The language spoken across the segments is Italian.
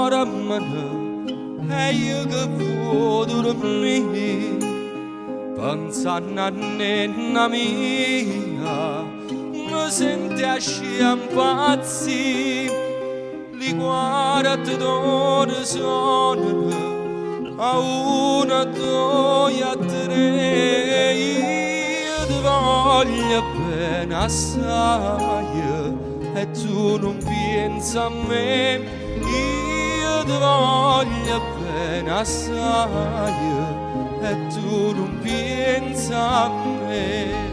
dormono e io che vuoi dormire, pensando a nonna mia, mi senti a impazzire. Li guarda d'ore sono, a una, due, a tre, io ti voglio bene assai, e tu non pensi a me, io ti voglio bene assai, e tu non pensi a me.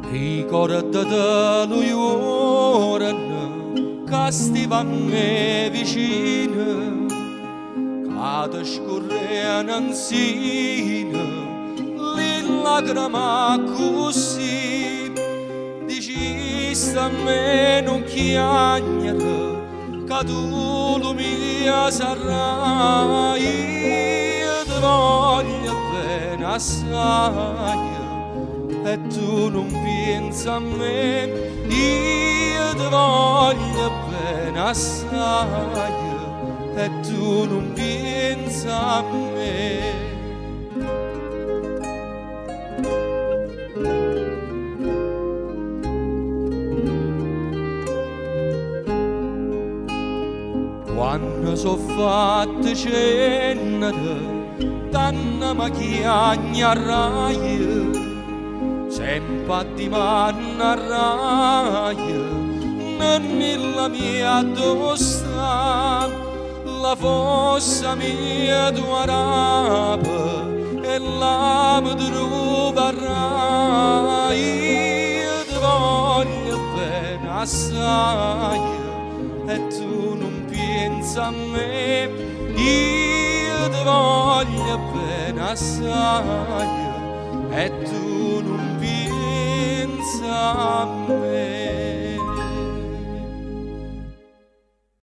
Ricordate lui ora che stiva a me vicino, che ti scorrevano insieme le lacrime così. Dicesti a me non chiagnare, che tu lo mia sarai, io ti voglio bene assai, e tu non pensi a me, io ti voglio bene assai, e tu non pensi a me. Quando so fatte cennere, tanna ma chiagnarai, sempre di manna raia, non nella mia dosta, la fossa mia tua rapa, e la mi troverai, io ti voglio bene assai, e tu non pensi a me, io ti voglio bene assai, e tu non pensi a me.